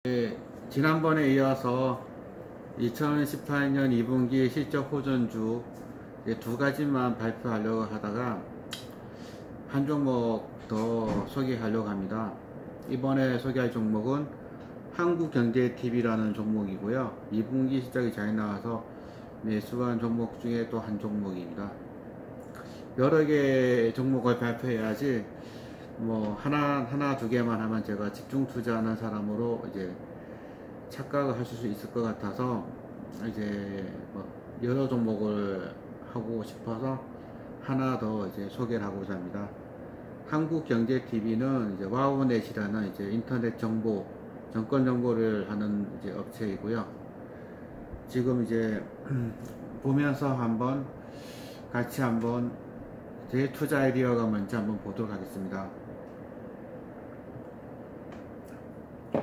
네, 지난번에 이어서 2018년 2분기 실적 호전주 두 가지만 발표하려고 하다가 한 종목 더 소개하려고 합니다. 이번에 소개할 종목은 한국경제TV라는 종목이고요. 2분기 실적이 잘 나와서 매수한 종목 중에 또 한 종목입니다. 여러 개 종목을 발표해야지 뭐 하나 두 개만 하면 제가 집중 투자하는 사람으로 이제 착각을 하실 수 있을 것 같아서 이제 뭐 여러 종목을 하고 싶어서 하나 더 이제 소개를 하고자 합니다. 한국경제TV는 이제 와우넷이라는 이제 인터넷 정보, 정권 정보를 하는 이제 업체이고요. 지금 이제 보면서 같이 한번 제 투자 아이디어가 뭔지 한번 보도록 하겠습니다.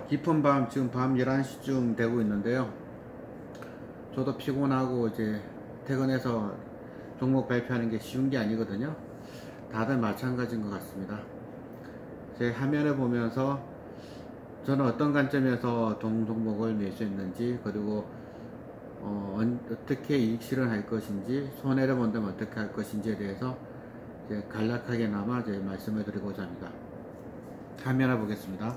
깊은 밤, 지금 밤 11시쯤 되고 있는데요. 저도 피곤하고 이제 퇴근해서 종목 발표하는 게 쉬운 게 아니거든요. 다들 마찬가지인 것 같습니다. 제 화면을 보면서 저는 어떤 관점에서 종목을 매수했는지, 그리고 어떻게 이익 실현할 것인지, 손해를 본다면 어떻게 할 것인지에 대해서 이제 간략하게나마 이제 말씀을 드리고자 합니다. 화면을 보겠습니다.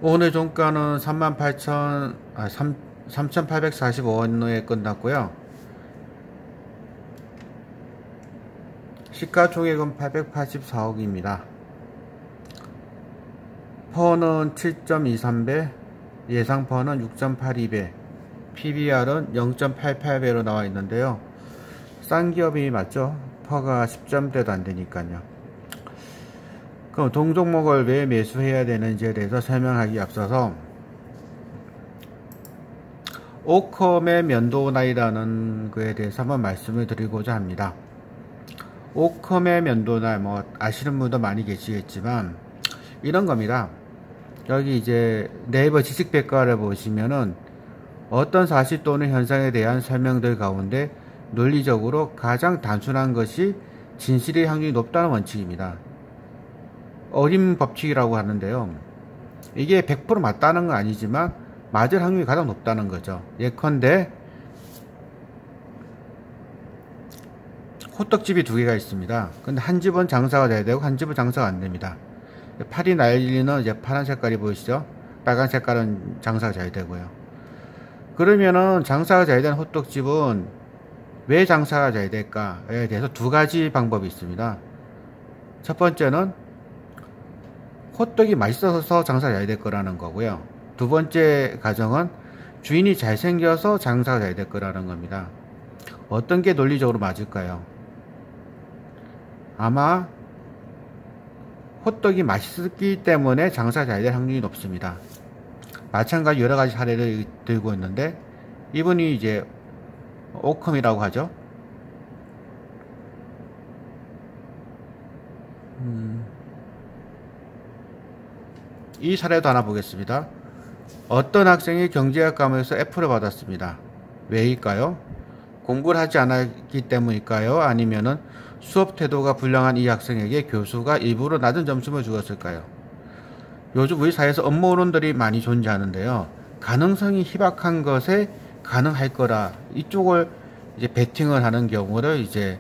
오늘 종가는 38,3,845원에 끝났고요. 시가총액은 884억입니다. 퍼는 7.23배, 예상 퍼는 6.82배, PBR은 0.88배로 나와 있는데요. 싼 기업이 맞죠? 퍼가 10점대도 안 되니까요. 그럼 동종목을 왜 매수해야 되는지에 대해서 설명하기 앞서서 오컴의 면도날이라는 거에 대해서 한번 말씀을 드리고자 합니다. 오컴의 면도날, 뭐 아시는 분도 많이 계시겠지만 이런 겁니다. 여기 이제 네이버 지식백과를 보시면은 어떤 사실 또는 현상에 대한 설명들 가운데 논리적으로 가장 단순한 것이 진실의 확률이 높다는 원칙입니다. 어림 법칙이라고 하는데요. 이게 100% 맞다는 건 아니지만 맞을 확률이 가장 높다는 거죠. 예컨대 호떡집이 두 개가 있습니다. 근데 한 집은 장사가 돼야 되고 한 집은 장사가 안 됩니다. 팔이 날리는 이제 파란 색깔이 보이시죠? 빨간 색깔은 장사가 잘 되고요. 그러면은 장사가 잘 되는 호떡집은 왜 장사가 잘 될까에 대해서 두 가지 방법이 있습니다. 첫 번째는 호떡이 맛있어서 장사가 잘 될 거라는 거고요. 두 번째 가정은 주인이 잘생겨서 장사가 잘 될 거라는 겁니다. 어떤 게 논리적으로 맞을까요? 아마 호떡이 맛있기 때문에 장사가 잘 될 확률이 높습니다. 마찬가지 여러 가지 사례를 들고 있는데 이분이 이제 오컴이라고 하죠. 이 사례도 하나 보겠습니다. 어떤 학생이 경제학 과목에서 F를 받았습니다. 왜일까요? 공부를 하지 않았기 때문일까요? 아니면은 수업 태도가 불량한 이 학생에게 교수가 일부러 낮은 점수를 주었을까요? 요즘 우리 사회에서 음모론들이 많이 존재하는데요. 가능성이 희박한 것에 가능할 거라 이쪽을 이제 베팅을 하는 경우를 이제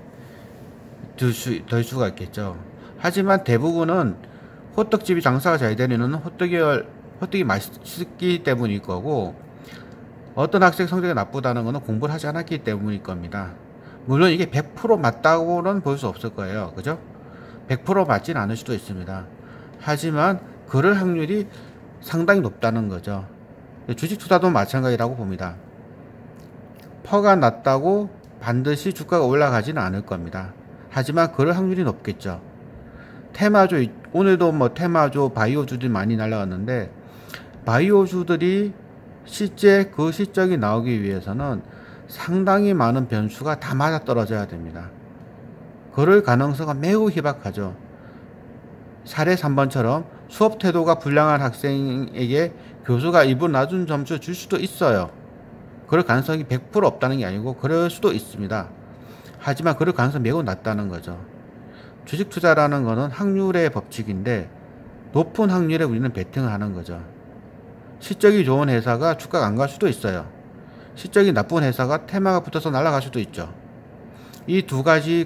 들 수가 있겠죠. 하지만 대부분은 호떡집이 장사가 잘 되는 호떡이 맛있기 때문일 거고, 어떤 학생 성적이 나쁘다는 것은 공부를 하지 않았기 때문일 겁니다. 물론 이게 100% 맞다고는 볼 수 없을 거예요. 그죠? 100% 맞진 않을 수도 있습니다. 하지만 그럴 확률이 상당히 높다는 거죠. 주식 투자도 마찬가지라고 봅니다. 퍼가 낮다고 반드시 주가가 올라가지는 않을 겁니다. 하지만 그럴 확률이 높겠죠. 테마주, 오늘도 뭐 테마주, 바이오주들이 많이 날라갔는데, 바이오주들이 실제 그 실적이 나오기 위해서는 상당히 많은 변수가 다 맞아떨어져야 됩니다. 그럴 가능성은 매우 희박하죠. 사례 3번처럼 수업 태도가 불량한 학생에게 교수가 일부 낮은 점수 줄 수도 있어요. 그럴 가능성이 100% 없다는 게 아니고 그럴 수도 있습니다. 하지만 그럴 가능성이 매우 낮다는 거죠. 주식 투자라는 거는 확률의 법칙인데 높은 확률에 우리는 베팅을 하는 거죠. 실적이 좋은 회사가 주가가 안 갈 수도 있어요. 실적이 나쁜 회사가 테마가 붙어서 날아갈 수도 있죠. 이 두 가지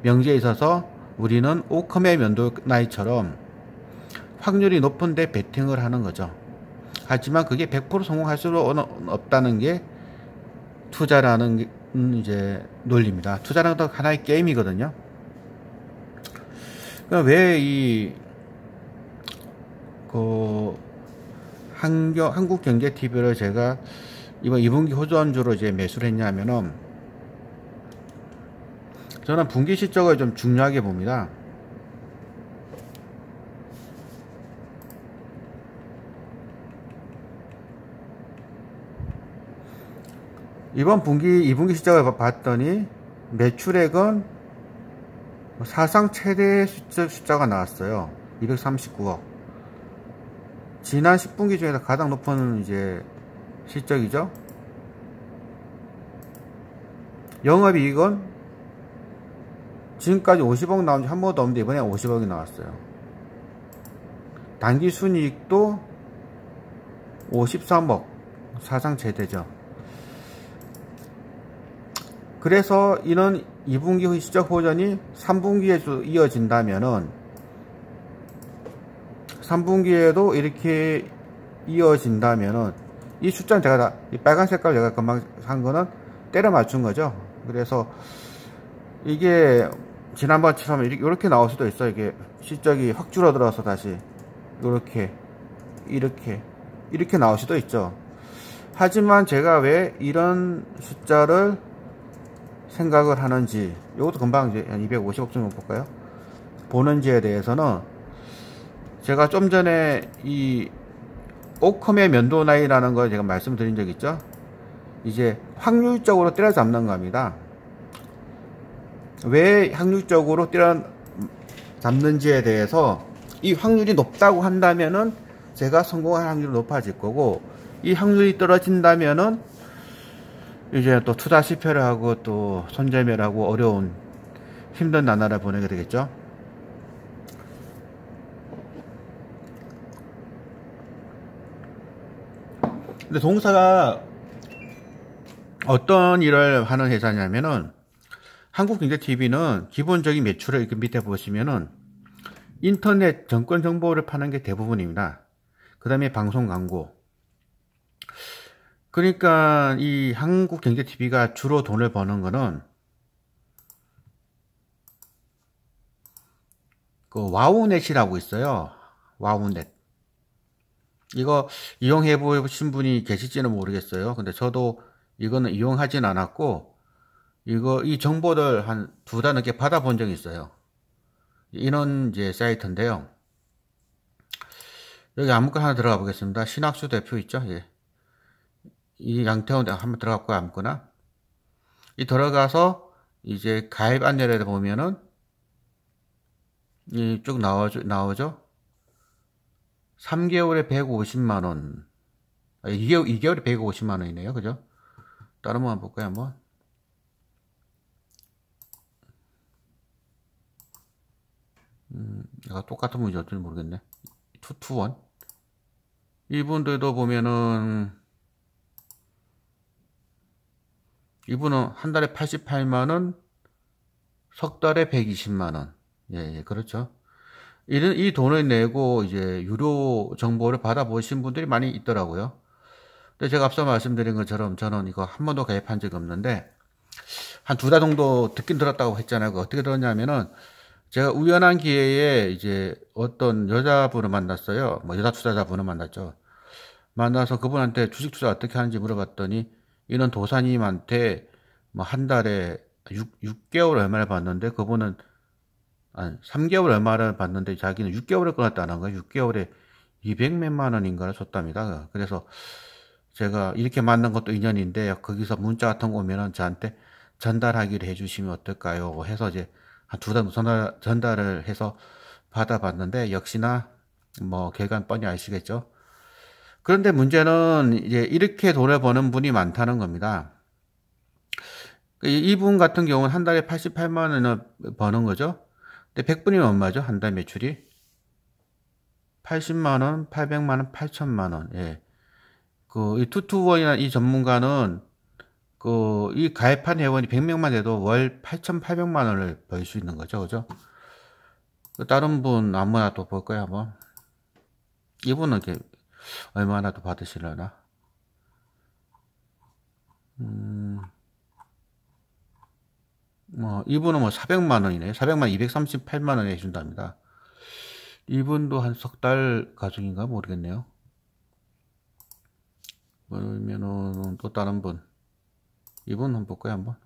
명제에 있어서 우리는 오컴의 면도나이처럼 확률이 높은데 베팅을 하는 거죠. 하지만 그게 100% 성공할 수 없다는 게 투자라는 이제 논리입니다. 투자라는 것도 하나의 게임이거든요. 왜 한국경제TV를 제가 이번 2분기 호전주로 이제 매수를 했냐면은, 저는 분기 실적을 좀 중요하게 봅니다. 이번 분기 2분기 실적을 봤더니 매출액은 사상 최대 숫자가 나왔어요. 239억. 지난 10분기 중에서 가장 높은 이제 실적이죠. 영업이익은 지금까지 50억 나온 지 한 번도 없는데 이번에 50억이 나왔어요. 당기순이익도 53억, 사상 최대죠. 그래서 이런 2분기 실적 호전이 3분기에도 이어진다면은, 3분기에도 이렇게 이어진다면은, 이 숫자는 제가 다, 이 빨간 색깔 제가 금방 산 거는 때려 맞춘 거죠. 그래서 이게 지난번처럼 이렇게 나올 수도 있어요. 이게 실적이 확 줄어들어서 다시 이렇게 나올 수도 있죠. 하지만 제가 왜 이런 숫자를 생각을 하는지, 이것도 금방 이제 한 250억 정도 볼까요? 보는지에 대해서는, 제가 좀 전에 이 오컴의 면도나이라는 걸 제가 말씀드린 적 있죠? 이제 확률적으로 때려잡는 겁니다. 왜 확률적으로 때려잡는지에 대해서, 이 확률이 높다고 한다면은 제가 성공할 확률이 높아질 거고, 이 확률이 떨어진다면은 이제 또 투자 실패를 하고 또 손절매하고 어려운 힘든 나날을 보내게 되겠죠. 근데 동사가 어떤 일을 하는 회사냐면은, 한국경제TV는 기본적인 매출을 이렇게 밑에 보시면은 인터넷 정권 정보를 파는 게 대부분입니다. 그 다음에 방송 광고. 그러니까 이 한국경제TV가 주로 돈을 버는 거는 그 와우넷이라고 있어요. 와우넷. 이거 이용해 보신 분이 계실지는 모르겠어요. 근데 저도 이거는 이용하진 않았고, 이 정보를 한 2달 넘게 받아본 적이 있어요. 이런 이제 사이트인데요. 여기 아무거나 하나 들어가 보겠습니다. 신학수 대표 있죠? 예. 이 양태원 한번 들어갔고요. 아무거나. 이 들어가서 이제 가입 안내를 보면은 쭉 나오죠? 3개월에 150만원. 2개월에 150만원이네요. 그죠? 다른 거 한번 볼까요? 한번. 내가 똑같은 분인지 어쩐지 모르겠네. 투원. 이분들도 보면은, 이분은 한 달에 88만원, 석 달에 120만원. 예, 그렇죠. 이 돈을 내고 이제 유료 정보를 받아보신 분들이 많이 있더라고요. 근데 제가 앞서 말씀드린 것처럼 저는 이거 한 번도 가입한 적이 없는데, 한 2달 정도 듣긴 들었다고 했잖아요. 어떻게 들었냐면은, 제가 우연한 기회에 이제 어떤 여자분을 만났어요. 뭐 여자 투자자분을 만났죠. 만나서 그분한테 주식 투자 어떻게 하는지 물어봤더니, 이런 도사님한테 뭐 한 달에 6개월 얼마를 받는데, 그분은 한 3개월 얼마를 받는데 자기는 6개월을 끊었다는 거예요. 6개월에 200몇만 원인가를 줬답니다. 그래서 제가 이렇게 만난 것도 인연인데, 거기서 문자 같은 거 오면은 저한테 전달하기를 해주시면 어떨까요? 해서 이제 한 2달 전달을 해서 받아봤는데 역시나 뭐 결과는 뻔히 아시겠죠. 그런데 문제는 이제 이렇게 돈을 버는 분이 많다는 겁니다. 이분 같은 경우는 한 달에 88만 원을 버는 거죠. 근데 100분이면 얼마죠? 한 달 매출이 80만 원, 800만 원, 8천만 원. 예. 이 투투원이나 이 전문가는 이 가입한 회원이 100명만 돼도 월 8,800만 원을 벌 수 있는 거죠. 그죠? 다른 분 아무나 또 볼까요, 한번? 이분은 이렇게 얼마나 또 받으시려나? 이분은 뭐 400만 원이네. 400만 238만 원에 해준답니다. 이분도 한 석 달 가족인가 모르겠네요. 그러면은 또 다른 분. 이분 한번 볼까요, 한번?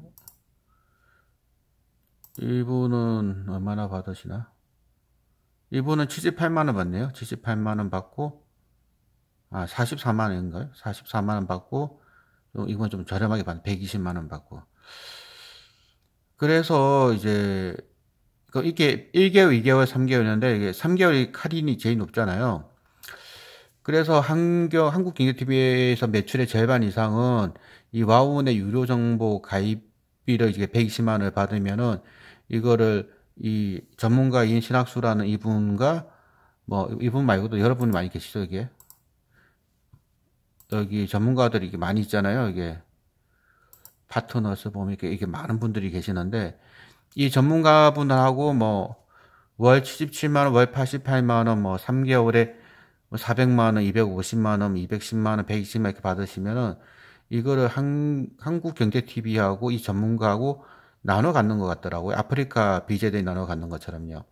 이분은 얼마나 받으시나? 이분은 78만 원 받네요. 78만 원 받고, 44만 원인가요? 44만 원 받고, 이건 좀 저렴하게 받네. 120만 원 받고. 그래서 이제, 이게 1개월, 2개월, 3개월인데, 이게 3개월이 할인이 제일 높잖아요. 그래서 한국경제TV에서 매출의 절반 이상은 이 와우의 유료 정보 가입비를 이제 120만 원을 받으면은 이거를 이 전문가 인신학수라는 이분과 뭐 이분 말고도 여러분이 많이 계시죠, 이게. 여기 전문가들이 이게 많이 있잖아요, 이게. 파트너스 보면 이게 많은 분들이 계시는데 이 전문가분들하고 뭐 월 77만 원, 월 88만 원, 뭐 3개월에 400만 원, 250만 원, 210만 원, 120만 원 이렇게 받으시면은 이거를 한국경제TV하고 이 전문가하고 나눠 갖는 것 같더라고요. 아프리카 BJ들이 나눠 갖는 것처럼요.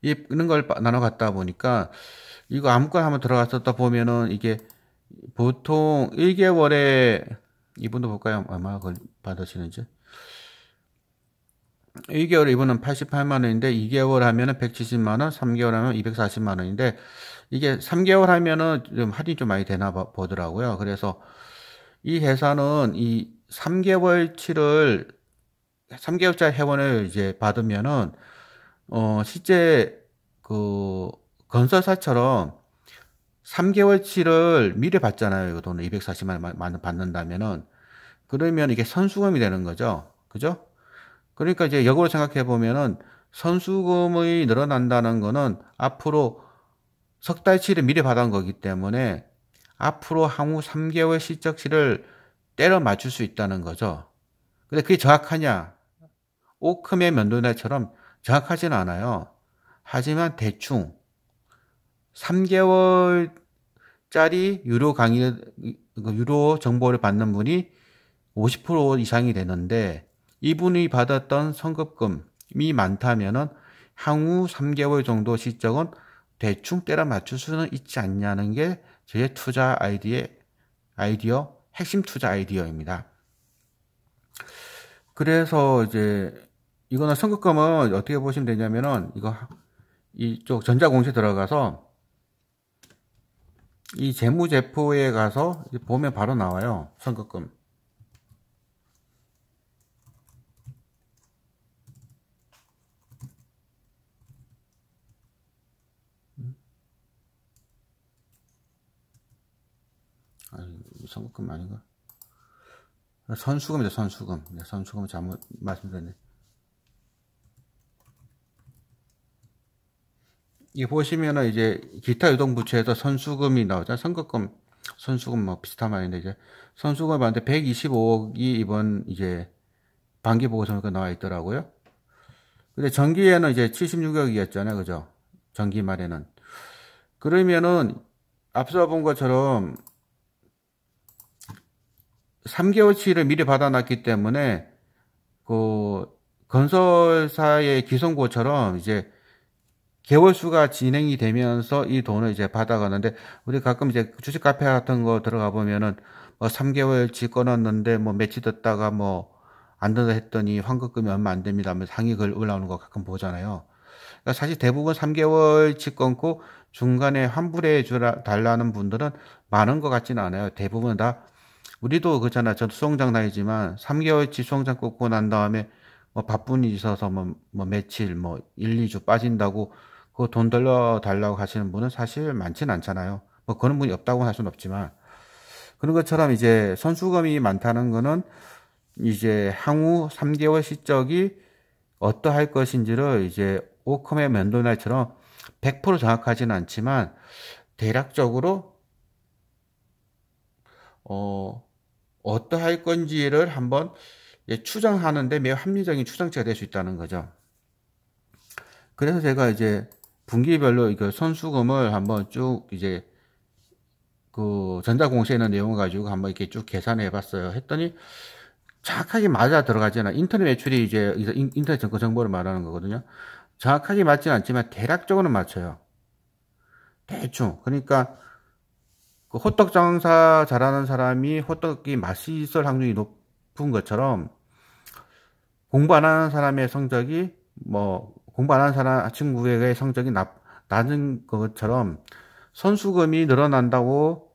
이런 걸 나눠 갖다 보니까 이거 아무거나 한번 들어갔었다 보면은 이게 보통 1개월에 이분도 볼까요? 얼마 받으시는지. 1개월 이분은 88만 원인데 2개월 하면은 170만 원, 3개월 하면 240만 원인데 이게 3개월 하면은 좀 할인이 좀 많이 되나 보더라고요. 그래서 이 회사는 이 3개월짜리 회원을 이제 받으면은 실제 건설사처럼 3개월치를 미리 받잖아요. 이거 돈을 240만 원 받는다면은 그러면 이게 선수금이 되는 거죠. 그죠? 그러니까 이제 역으로 생각해 보면은 선수금이 늘어난다는 거는 앞으로 석 달치를 미리 받은 거기 때문에 앞으로 향후 3개월 실적치를 때려 맞출 수 있다는 거죠. 근데 그게 정확하냐? 오크맨 면도날처럼 정확하진 않아요. 하지만 대충 3개월짜리 유료 정보를 받는 분이 50% 이상이 되는데 이분이 받았던 선급금이 많다면은 향후 3개월 정도 실적은 대충 때려 맞출 수는 있지 않냐는 게 제 투자 아이디어, 핵심 투자 아이디어입니다. 그래서 이제 이거는 선급금은 어떻게 보시면 되냐면은 이쪽 전자공시에 들어가서 이 재무제표에 가서 보면 바로 나와요. 선급금. 선급금 아닌가? 선수금이다, 선수금. 네, 선수금 잘못 말씀드렸네. 이 보시면은 이제 기타 유동부채에서 선수금이 나오죠. 선급금, 선수금 뭐 비슷한 말인데 이제 선수금을 봤는데 125억이 이번 이제 반기보고서가 나와 있더라고요. 근데 전기에는 이제 76억이었잖아요. 그죠? 전기 말에는. 그러면은 앞서 본 것처럼 3개월치를 미리 받아놨기 때문에 건설사의 기성고처럼 이제 개월수가 진행이 되면서 이 돈을 이제 받아가는데 우리 가끔 이제 주식 카페 같은 거 들어가 보면은 뭐 3개월치 꺼놨는데 뭐 며칠 듣다가 뭐 안 된다 했더니 환급금이 얼마 안 됩니다 하면서 상위 글 올라오는 거 가끔 보잖아요. 그러니까 사실 대부분 3개월치 끊고 중간에 환불해 달라는 분들은 많은 것 같지는 않아요. 대부분 다 우리도 그렇잖아. 저도 수영장 다니지만 3개월치 수영장 끊고 난 다음에 뭐 바쁜 일이 있어서 뭐 며칠, 뭐 1, 2주 빠진다고 그 돈 돌려달라고 하시는 분은 사실 많진 않잖아요. 뭐 그런 분이 없다고 할 수는 없지만, 그런 것처럼 이제 선수금이 많다는 거는 이제 향후 3개월 실적이 어떠할 것인지를 이제 오컴의 면도날처럼 100% 정확하지는 않지만 대략적으로 어떠할 건지를 한번 추정하는데 매우 합리적인 추정치가 될 수 있다는 거죠. 그래서 제가 이제 분기별로 이거 선수금을 한번 쭉 이제 그 전자공시에 있는 내용을 가지고 한번 이렇게 쭉 계산해 봤어요. 했더니 정확하게 맞아 들어가잖아. 인터넷 매출이 이제 인터넷 정보 정보를 말하는 거거든요. 정확하게 맞지는 않지만 대략적으로는 맞춰요. 대충. 그러니까 그 호떡 장사 잘하는 사람이 호떡이 맛있을 확률이 높은 것처럼 공부 안 하는 사람의 성적이 뭐 공부 안 하는 사람 친구의 성적이 낮은 것처럼 선수금이 늘어난다고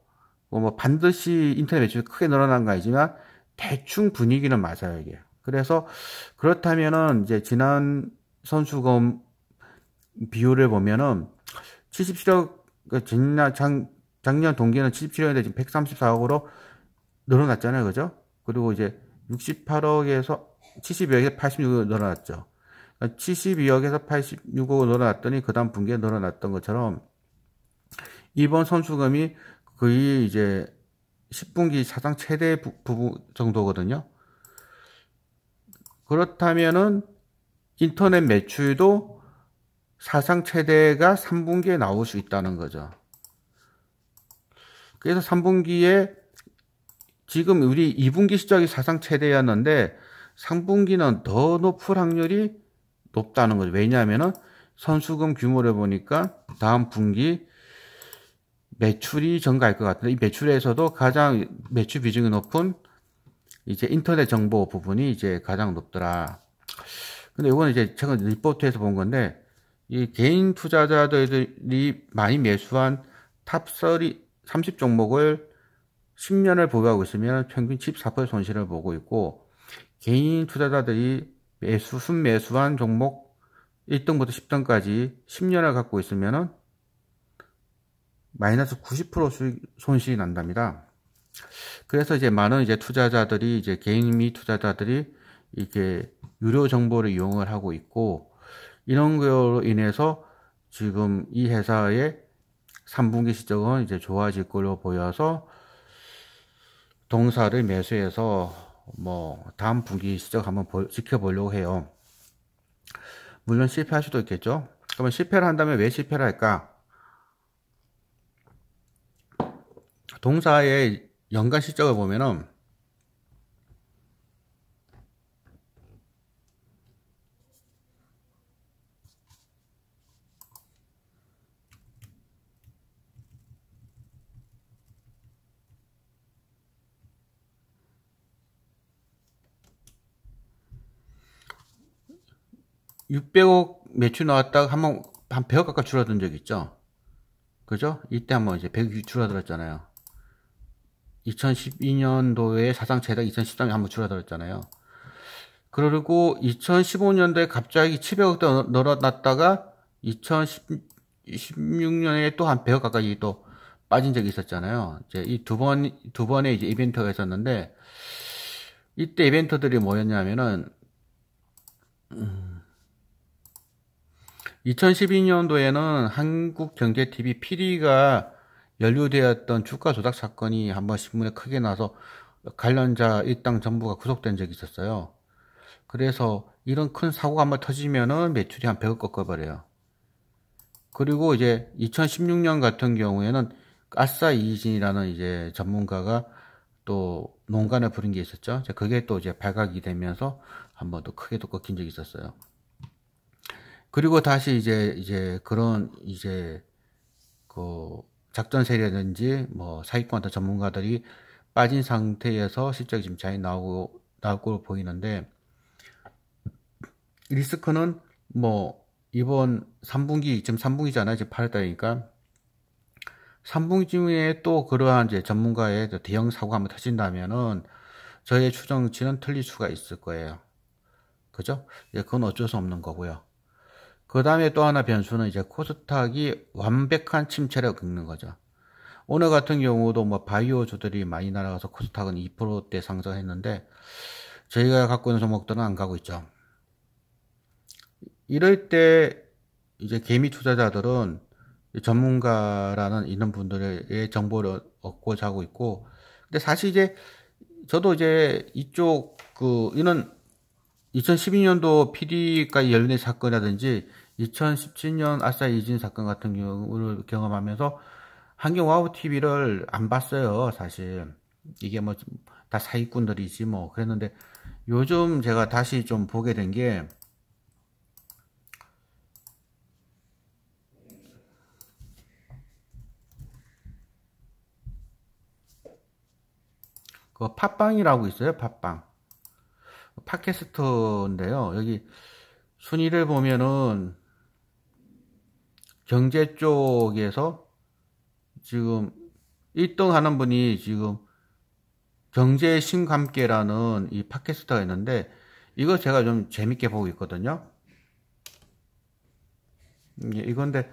뭐 반드시 인터넷 매출이 크게 늘어난 거 아니지만 대충 분위기는 맞아요, 이게. 그래서 그렇다면은 이제 지난 선수금 비율을 보면은 77억, 작년 동기는 77억인데 지금 134억으로 늘어났잖아요, 그죠? 그리고 이제 68억에서 72억에서 86억으로 늘어났죠. 72억에서 86억으로 늘어났더니 그 다음 분기에 늘어났던 것처럼 이번 선수금이 거의 이제 10분기 사상 최대 부분 정도거든요. 그렇다면은 인터넷 매출도 사상 최대가 3분기에 나올 수 있다는 거죠. 그래서 3분기에 지금 우리 2분기 실적이 사상 최대였는데 3분기는 더 높을 확률이 높다는 거죠. 왜냐하면은 선수금 규모를 보니까 다음 분기 매출이 증가할 것 같은데 이 매출에서도 가장 매출 비중이 높은 이제 인터넷 정보 부분이 이제 가장 높더라. 근데 이거는 이제 최근 리포트에서 본 건데 이 개인 투자자들이 많이 매수한 탑 30 종목을 10년을 보유하고 있으면 평균 14% 손실을 보고 있고 개인 투자자들이 순매수한 종목 1등부터 10등까지 10년을 갖고 있으면은 마이너스 90% 손실이 난답니다. 그래서 이제 많은 이제 투자자들이 이제 개인 및 투자자들이 이게 유료 정보를 이용을 하고 있고 이런 거로 인해서 지금 이 회사의 3분기 실적은 이제 좋아질 걸로 보여서 동사를 매수해서 뭐 다음 분기 실적 한번 지켜보려고 해요. 물론 실패할 수도 있겠죠. 그러면 실패를 한다면 왜 실패를 할까? 동사의 연간 실적을 보면은 600억 매출 나왔다가 한번 한 100억 가까이 줄어든 적 있죠. 그죠? 이때 한번 이제 100이 줄어들었잖아요. 2012년도에 사상 최다 2013년에 한번 줄어들었잖아요. 그리고 2015년도에 갑자기 700억대 늘어났다가 2016년에 또 한 100억 가까이 또 빠진 적이 있었잖아요. 이제 이 두 번의 이제 이벤트가 있었는데 이때 이벤트들이 뭐였냐면은 2012년도에는 한국경제TV PD가 연루되었던 주가 조작 사건이 한번 신문에 크게 나서 관련자 일당 전부가 구속된 적이 있었어요. 그래서 이런 큰 사고가 한번 터지면은 매출이 한 100억 꺾어버려요. 그리고 이제 2016년 같은 경우에는 아싸 이진이라는 이제 전문가가 또 농간을 부린 게 있었죠. 그게 또 이제 발각이 되면서 한번 더 크게 또 꺾인 적이 있었어요. 그리고 다시 이제 그런 이제 그 작전 세력이라든지 뭐 사기꾼 전문가들이 빠진 상태에서 실적이 지금 잘 나올 걸로 보이는데 리스크는 뭐 이번 3분기 지금 3분기잖아요. 지금 8월달이니까 3분기 중에 또 그러한 이제 전문가의 대형 사고가 한번 터진다면은 저의 추정치는 틀릴 수가 있을 거예요. 그죠? 그건 어쩔 수 없는 거고요. 그 다음에 또 하나 변수는 이제 코스닥이 완벽한 침체를 겪는 거죠. 오늘 같은 경우도 뭐 바이오주들이 많이 날아가서 코스닥은 2%대 상승했는데 저희가 갖고 있는 종목들은 안 가고 있죠. 이럴 때 이제 개미 투자자들은 전문가라는 이런 분들의 정보를 얻고자 하고 있고, 근데 사실 이제 저도 이제 이쪽 이런 2012년도 PD가 연루된 사건이라든지 2017년 아싸 이진 사건 같은 경우를 경험하면서 한경와우 TV를 안 봤어요, 사실. 이게 뭐 다 사기꾼들이지 뭐 그랬는데 요즘 제가 다시 좀 보게 된 게 그 팟빵이라고 있어요, 팟빵. 팟캐스트인데요. 여기 순위를 보면은 경제 쪽에서 지금 1등 하는 분이 지금 경제의 신감께라는 이 팟캐스트가 있는데 이거 제가 좀 재밌게 보고 있거든요. 이건데